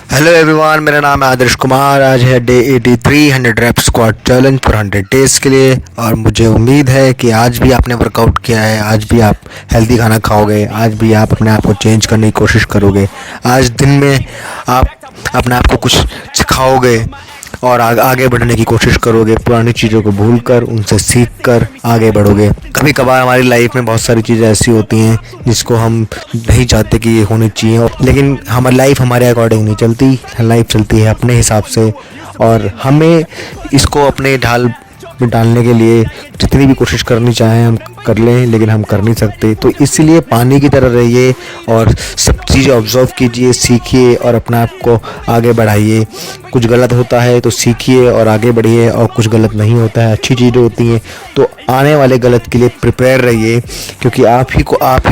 Hello everyone, मेरा नाम है आदर्श कुमार। आज है day 83 100 rape squat challenge for 100 days के लिए। और मुझे उम्मीद है कि आज भी आपने वर्कआउट किया है, आज भी आप हेल्दी खाना खाओगे, आज भी आप अपने आप को चेंज करने की कोशिश करोगे। आज दिन में आप अपने आप को कुछ सिखाओगे और आगे बढ़ने की कोशिश करोगे। पुरानी चीज़ों को भूलकर उनसे सीख कर आगे बढ़ोगे। कभी कभार हमारी लाइफ में बहुत सारी चीज़ें ऐसी होती हैं जिसको हम नहीं चाहते कि ये होनी चाहिए, लेकिन हमारी लाइफ हमारे अकॉर्डिंग नहीं चलती। लाइफ चलती है अपने हिसाब से और हमें इसको अपने ढाल में डालने के लिए जितनी भी कोशिश करनी चाहें हम कर लें, लेकिन हम कर नहीं सकते। तो इसीलिए पानी की तरह रहिए और सब चीज़ें ऑब्जर्व कीजिए, सीखिए और अपने आप को आगे बढ़ाइए। कुछ गलत होता है तो सीखिए और आगे बढ़िए, और कुछ गलत नहीं होता है, अच्छी चीज़ें होती हैं तो आने वाले गलत के लिए प्रिपेयर रहिए, क्योंकि आप ही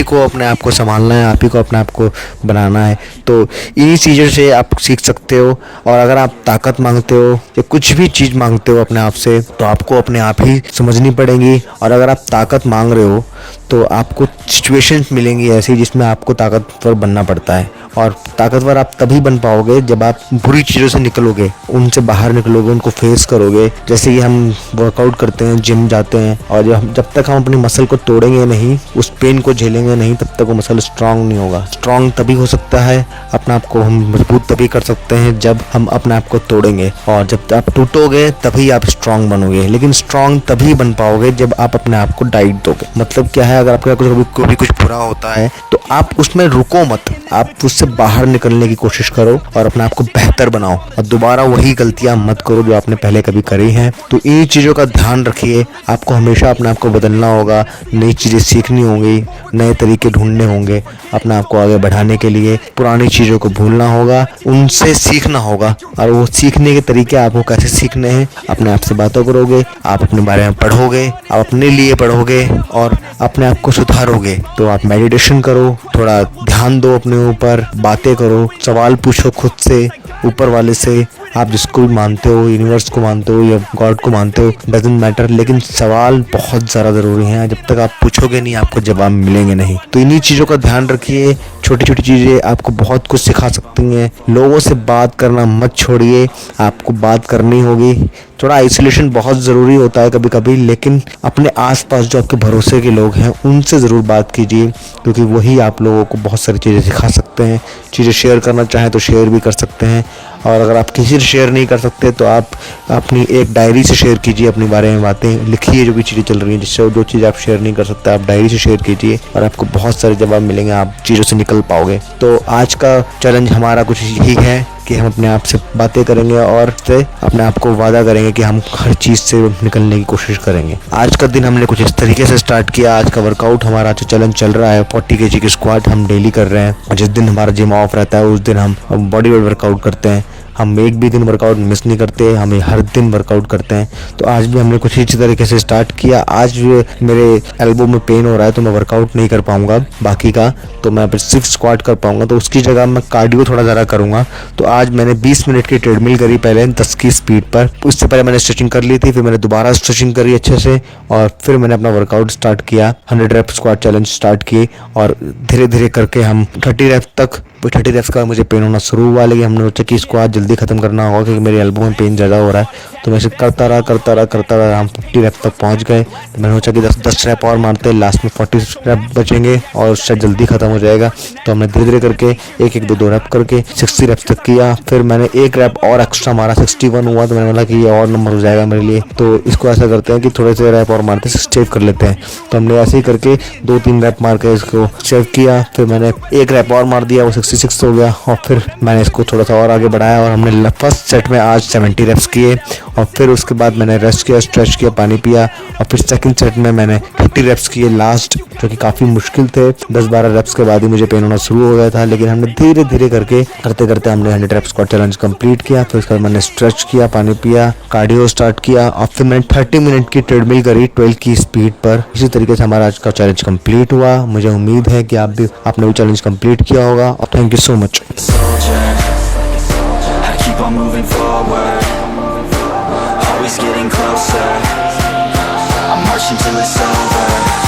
को अपने आप को संभालना है, आप ही को अपने आप को बनाना है। तो इन्हीं चीज़ों से आप सीख सकते हो। और अगर आप ताकत मांगते हो या कुछ भी चीज़ मांगते हो अपने आप से, तो आपको अपने आप ही समझनी पड़ेगी। और अगर आप ताकत मांग रहे हो तो आपको सिचुएशंस मिलेंगी ऐसी जिसमें आपको ताकतवर बनना पड़ता है। और ताकतवर आप तभी बन पाओगे जब आप बुरी चीज़ों से निकलोगे, उनसे बाहर निकलोगे, उनको फेस करोगे। जैसे कि हम वर्कआउट करते हैं, जिम जाते हैं, और जब तक हम अपनी मसल को तोड़ेंगे नहीं, उस पेन को झेलेंगे नहीं, तब तक वो मसल स्ट्रांग नहीं होगा। स्ट्रांग तभी हो सकता है, अपने आप को हम मजबूत तभी कर सकते हैं जब हम अपने आप को तोड़ेंगे। और जब आप टूटोगे तभी आप स्ट्रांग बनोगे, लेकिन स्ट्रांग तभी बन पाओगे जब आप अपने आप को डाइट दोगे। मतलब क्या है, अगर आपके कभी कुछ बुरा होता है तो आप उसमें रुको मत, आप उससे बाहर निकलने की कोशिश करो और अपने आप को बेहतर बनाओ और दोबारा वही गलतियां मत करो जो आपने पहले कभी करी हैं। तो इन चीज़ों का ध्यान रखिए। आपको हमेशा अपने आप को बदलना होगा, नई चीज़ें सीखनी होंगी, नए तरीके ढूंढने होंगे अपने आप को आगे बढ़ाने के लिए। पुरानी चीज़ों को भूलना होगा, उनसे सीखना होगा। और वो सीखने के तरीके आपको कैसे सीखने हैं, अपने आप से बातों करोगे, आप अपने बारे में पढ़ोगे, आप अपने लिए पढ़ोगे और अपने आप को सुधारोगे। तो आप मेडिटेशन करो, थोड़ा ध्यान दो अपने ऊपर, बातें करो, सवाल पूछो खुद से, ऊपर वाले से। आप जिसको भी मानते हो, यूनिवर्स को मानते हो या गॉड को मानते हो, डजंट मैटर, लेकिन सवाल बहुत ज़्यादा ज़रूरी हैं। जब तक आप पूछोगे नहीं आपको जवाब मिलेंगे नहीं। तो इन्हीं चीज़ों का ध्यान रखिए। छोटी छोटी चीज़ें आपको बहुत कुछ सिखा सकती हैं। लोगों से बात करना मत छोड़िए, आपको बात करनी होगी। थोड़ा आइसोलेशन बहुत ज़रूरी होता है कभी कभी, लेकिन अपने आसपास जो आपके भरोसे के लोग हैं उनसे ज़रूर बात कीजिए, क्योंकि वही आप लोगों को बहुत सारी चीज़ें सिखा सकते हैं। चीज़ें शेयर करना चाहें तो शेयर भी कर सकते हैं, और अगर आप किसी से शेयर नहीं कर सकते तो आप अपनी एक डायरी से शेयर कीजिए, अपने बारे में बातें लिखिए, जो भी चीज़ें चल रही हैं। जिससे जो चीज़ आप शेयर नहीं कर सकते आप डायरी से शेयर कीजिए और आपको बहुत सारे जवाब मिलेंगे, आप चीज़ों से निकल पाओगे। तो आज का चैलेंज हमारा कुछ यही है कि हम अपने आप से बातें करेंगे और से अपने आप को वादा करेंगे कि हम हर चीज़ से निकलने की कोशिश करेंगे। आज का दिन हमने कुछ इस तरीके से स्टार्ट किया। आज का वर्कआउट हमारा जो चैलेंज चल रहा है 40 kg की स्क्वाट हम डेली कर रहे हैं, और जिस दिन हमारा जिम ऑफ रहता है उस दिन हम बॉडी वेट वर्कआउट करते हैं। हम एक भी दिन वर्कआउट मिस नहीं करते, हमें हर दिन वर्कआउट करते हैं। तो आज भी हमने कुछ इसी तरीके से स्टार्ट किया। आज मेरे एल्बो में पेन हो रहा है तो मैं वर्कआउट नहीं कर पाऊंगा बाकी का, तो मैं सिर्फ स्क्वाट कर पाऊंगा। तो उसकी जगह मैं कार्डियो थोड़ा ज़्यादा करूंगा। तो आज मैंने 20 मिनट की ट्रेडमिल करी, पहले 10 की स्पीड पर। उससे पहले मैंने स्ट्रेचिंग कर ली थी, फिर मैंने दोबारा स्ट्रेचिंग करी अच्छे से, और फिर मैंने अपना वर्कआउट स्टार्ट किया। 100 रेप स्क्वाट चैलेंज स्टार्ट किए, और धीरे धीरे करके हम 30 रेप्स तक 30 रेप्स का मुझे पेन होना शुरू हुआ। लेकिन हमने सोचा कि स्क्वाट जल्दी ख़त्म करना होगा क्योंकि मेरे एल्बो में पेन ज़्यादा हो रहा है। तो मैं इसे करता रहा, हम 50 रेप्स तक पहुंच गए। तो मैंने सोचा कि 10 रैप और मारते हैं, लास्ट में 40 रैप बचेंगे और उससे जल्दी ख़त्म हो जाएगा। तो हमने धीरे धीरे करके 1-1 2-2 रैप करके 60 रेप्स तक किया। फिर मैंने एक रैप और एक्स्ट्रा मारा, 61 हुआ। तो मैंने बोला कि ये और नंबर हो जाएगा मेरे लिए। तो इसको ऐसा करते हैं कि थोड़े से रैप और मारते 68 कर लेते हैं। तो हमने ऐसे ही करके 2-3 रैप मार के इसको सेव किया। फिर मैंने एक रैप और मार दिया, वो 66 हो गया। और फिर मैंने इसको थोड़ा सा और आगे बढ़ाया, और हमने फर्स्ट सेट में आज 70 रेप्स किए। और फिर उसके बाद मैंने रेस्ट किया, स्ट्रेच किया, पानी पिया। और फिर सेकंड सेट में मैंने 30 रेप्स किए लास्ट, जो कि काफ़ी मुश्किल थे। 10-12 रेप्स के बाद ही मुझे पेन होना शुरू हो गया था, लेकिन हमने धीरे धीरे करते करते हमने 100 रेप्स स्क्वाट चैलेंज कंप्लीट किया। फिर उसके बाद मैंने स्ट्रेच किया, पानी पिया, कार्डियो स्टार्ट किया, और फिर मैंने 30 मिनट की ट्रेडमिल करी 12 की स्पीड पर। इसी तरीके से हमारा आज का चैलेंज कंप्लीट हुआ। मुझे उम्मीद है कि आपने भी चैलेंज कंप्लीट किया होगा। और thank you so much. Keep on moving forward, always getting closer. I'm marching till it's over.